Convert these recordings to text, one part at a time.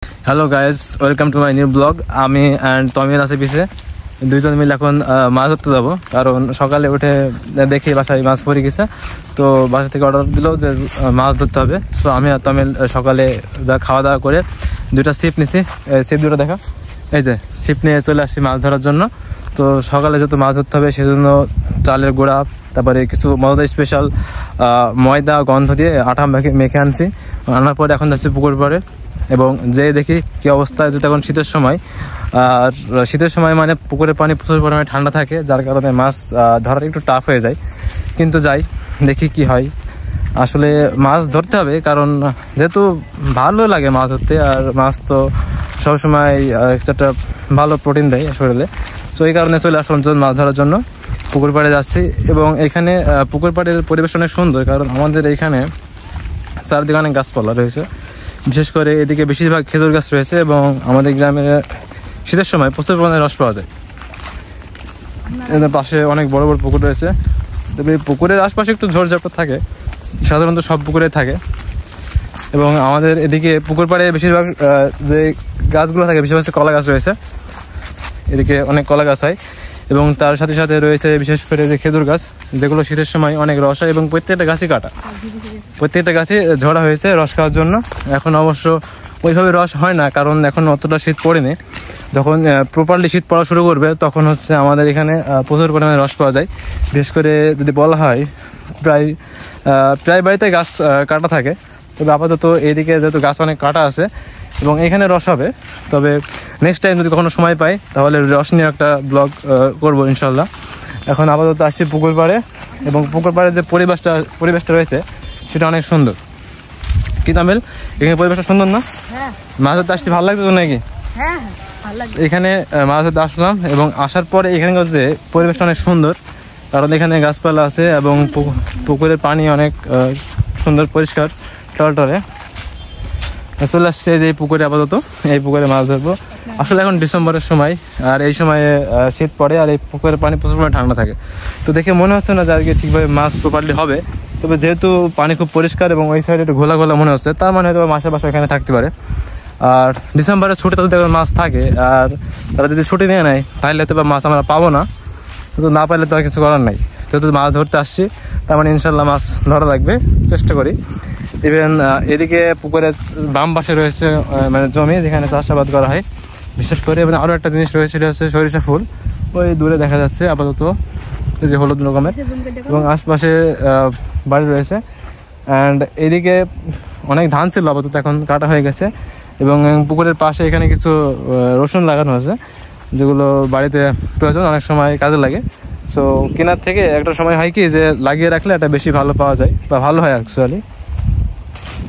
Hello guys, welcome to my new blog. আমি and Tamil আছে পিছে, দুইজন মিলে এখন মাছ ধরতে যাবো। কারণ সকালে উঠে দেখি বাসায় মাছ পড়ে গেছে, তো বাসা থেকে অর্ডার দিল যে মাছ ধরতে হবে। সো আমি আর তমিল সকালে খাওয়া দাওয়া করে দুইটা ছিপ নিছি। ছিপ দুটো দেখা, এই যে ছিপ নিয়ে চলে আসছি মাছ ধরার জন্য। তো সকালে যেহেতু মাছ ধরতে হবে সেজন্য চালের গুঁড়া, তারপরে কিছু মজাদার স্পেশাল ময়দা গন্ধ দিয়ে আটা মেখে আনছি। আনার পরে এখন যাচ্ছি পুকুর পাড়ে, এবং যে দেখি কি অবস্থা। যেহেতু এখন শীতের সময়, আর শীতের সময় মানে পুকুরের পানি প্রচুর পরিমাণে ঠান্ডা থাকে, যার কারণে মাছ ধরাটা একটু টাফ হয়ে যায়। কিন্তু যাই, দেখি কি হয়। আসলে মাছ ধরতে হবে, কারণ যেহেতু ভালো লাগে মাছ ধরতে, আর মাছ তো সবসময় একটা ভালো প্রোটিন দেয় শরীরে। তো এই কারণে চলে আসলাম মাছ ধরার জন্য পুকুর পাড়ে যাচ্ছি। এবং এখানে পুকুর পাড়ের পরিবেশ অনেক সুন্দর, কারণ আমাদের এখানে চারদিকে অনেক গাছপালা রয়েছে। বিশেষ করে এদিকে বেশিরভাগ খেজুর গাছ রয়েছে, এবং আমাদের গ্রামে শীতের সময় প্রচুর পরিমাণে রস পাওয়া যায়। এদের পাশে অনেক বড় বড় পুকুর রয়েছে, তবে পুকুরের আশপাশে একটু ঝড়ঝাপটা থাকে, সাধারণত সব পুকুরে থাকে। এবং আমাদের এদিকে পুকুর পাড়ে বেশিরভাগ যে গাছগুলো থাকে বেশিরভাগ কলা গাছ রয়েছে। এদিকে অনেক কলা গাছ হয়, এবং তার সাথে সাথে রয়েছে বিশেষ করে যে খেজুর গাছ, যেগুলো শীতের সময় অনেক রস হয়, এবং প্রত্যেকটা গাছই কাটা, প্রত্যেকটা গাছে ঝরা হয়েছে রস খাওয়ার জন্য। এখন অবশ্য ওইভাবে রস হয় না, কারণ এখন অতটা শীত পড়েনি। যখন প্রপারলি শীত পড়া শুরু করবে তখন হচ্ছে আমাদের এখানে প্রচুর পরিমাণে রস পাওয়া যায়। বিশেষ করে যদি বলা হয়, প্রায় বাড়িতে গাছ কাটা থাকে। তবে আপাতত এদিকে যেহেতু গাছ অনেক কাটা আছে এবং এখানে রস হবে, তবে নেক্সট টাইম যদি কখনো সময় পাই তাহলে রস নিয়ে একটা ব্লগ করবো ইনশাল্লাহ। এখন আপাতত আসছি পুকুর পাড়ে, এবং পুকুর পাড়ে যে পরিবেশটা রয়েছে সেটা অনেক সুন্দর। কি তামিল, এখানে পরিবেশটা সুন্দর না? মাছ ধরতে আসছি, ভালো লাগছে তো নাকি? এখানে মাছ ধরতে আসলাম, এবং আসার পরে এখানকার যে পরিবেশটা অনেক সুন্দর, কারণ এখানে গাছপালা আছে এবং পুকুরের পানি অনেক সুন্দর পরিষ্কার টলটলে। চলে আসছে যে পুকুরে, আপাতত এই পুকুরে মাছ ধরবো। আসলে এখন ডিসেম্বরের সময়, আর এই সময়ে শীত পড়ে, আর এই পুকুরের পানি প্রচুর পরিমাণে ঠান্ডা থাকে। তো দেখে মনে হচ্ছে না যে আজকে ঠিকভাবে মাছ প্রপারলি হবে। তবে যেহেতু পানি খুব পরিষ্কার এবং ওই সাইডে একটু ঘোলা ঘোলা মনে হচ্ছে, তার মানে হয়তো মাসের বাসা এখানে থাকতে পারে। আর ডিসেম্বরের ছুটিতে যদি মাছ থাকে, আর তারা যদি ছুটি নিয়ে নেয় তাহলে হয়তো মাছ আমরা পাবো না। কিন্তু না পাইলে তো আর কিছু করার নাই। যেহেতু মাছ ধরতে আসছি, তার মানে ইনশাল্লাহ মাছ ধরা লাগবে, চেষ্টা করি। ইভেন এদিকে পুকুরের বাম পাশে রয়েছে মানে জমি, যেখানে চাষাবাদ করা হয় বিশেষ করে। এবং আরও একটা জিনিস রয়েছে, সেটা হচ্ছে সরিষা ফুল। ওই দূরে দেখা যাচ্ছে আপাতত, যে হলুদ রকমের, এবং আশপাশে বাড়ি রয়েছে। অ্যান্ড এদিকে অনেক ধান ছিল, আপাতত এখন কাটা হয়ে গেছে। এবং পুকুরের পাশে এখানে কিছু রসুন লাগানো আছে, যেগুলো বাড়িতে প্রয়োজন, অনেক সময় কাজে লাগে। সো কেনার থেকে একটা সময় হয় কি যে লাগিয়ে রাখলে এটা বেশি ভালো পাওয়া যায়, বা ভালো হয় অ্যাকচুয়ালি।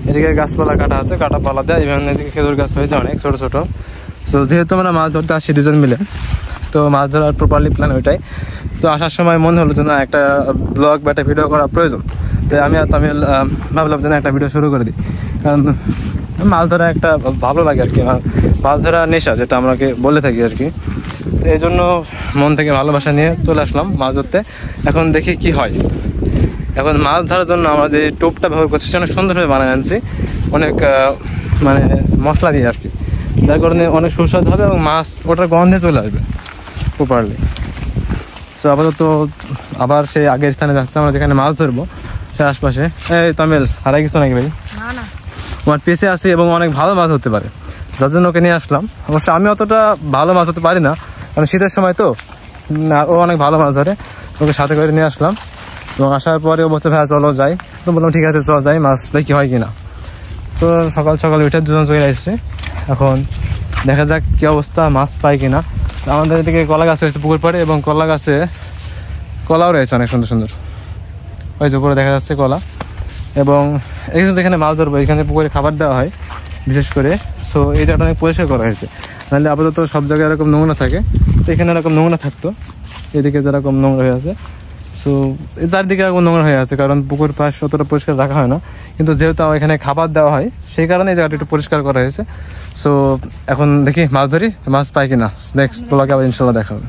এদিকে গাছপালা কাটা আছে, কাটা পালা দেয়। ইভেন এদিকে খেজুর গাছ হয়েছে অনেক ছোটো ছোটো। সো যেহেতু আমরা মাছ ধরতে আসছি দুজন মিলে, তো মাছ ধরার প্রপারলি প্ল্যান ওইটাই। তো আসার সময় মনে হলো যে না, একটা ব্লগ বা একটা ভিডিও করা প্রয়োজন। তো আমি আর তামিল ভাবলাম যে না, একটা ভিডিও শুরু করে দিই। কারণ মাছ ধরা একটা ভালো লাগে আর কি, মাছ ধরা নেশা যেটা আমাকে বলে থাকি আর কি। তো এই জন্য মন থেকে ভালোবাসা নিয়ে চলে আসলাম মাছ ধরতে। এখন দেখি কি হয়। এখন মাছ ধরার জন্য আমরা যে টোপটা ব্যবহার করছি সেটা অনেক সুন্দরভাবে বানিয়ে আনছি, অনেক মানে মশলা দিয়ে আর কি, যার কারণে অনেক সুস্বাদু হবে এবং মাছ ওটার গন্ধে চলে আসবে প্রপারলি। তো আপাতত আবার সেই আগের স্থানে যাচ্ছে আমরা, যেখানে মাছ ধরবো সে আশপাশে। এই তামিল, হারাই কিছু নাকি ভাই? আমার পেছে আসি এবং অনেক ভালো মাছ হতে পারে, যার জন্য ওকে নিয়ে আসলাম। অবশ্য আমি অতটা ভালো মাছ হতে পারি না, কারণ শীতের সময় তো, ও অনেক ভালো মাছ ধরে। ওকে সাথে করে নিয়ে আসলাম, এবং আসার পরে ও বলছে ভাইয়া চলো যাই। তো বললাম ঠিক আছে চলো যাই, মাছ দেখি হয় কিনা। তো সকাল সকাল উঠে দুজন চলে আসছে। এখন দেখা যাক কি অবস্থা, মাছ পাই কিনা। আমাদের এদিকে কলা গাছ রয়েছে পুকুর পাড়ে, এবং কলা গাছে কলাও রয়েছে অনেক সুন্দর সুন্দর। ওই যে উপরে দেখা যাচ্ছে কলা। এবং এখানে মাছ ধরবো, এখানে পুকুরে খাবার দেওয়া হয় বিশেষ করে। সো এই জায়গাটা অনেক পরিষ্কার করা হয়েছে, নাহলে আপাতত সব জায়গায় এরকম নোংরা থাকে। তো এখানে এরকম নোংরা থাকতো, এদিকে যেরকম নোংরা হয়ে আছে। সো এই চারদিকে এরকম নোংরা হয়ে আছে, কারণ পুকুর পাশ অতটা পরিষ্কার রাখা হয় না। কিন্তু যেহেতু এখানে খাবার দেওয়া হয়, সেই কারণে এই জায়গাটা একটু পরিষ্কার করা হয়েছে। সো এখন দেখি মাছ ধরি, মাছ পাই কিনা। নেক্সট ব্লগে আবার ইনশাল্লাহ দেখা হবে।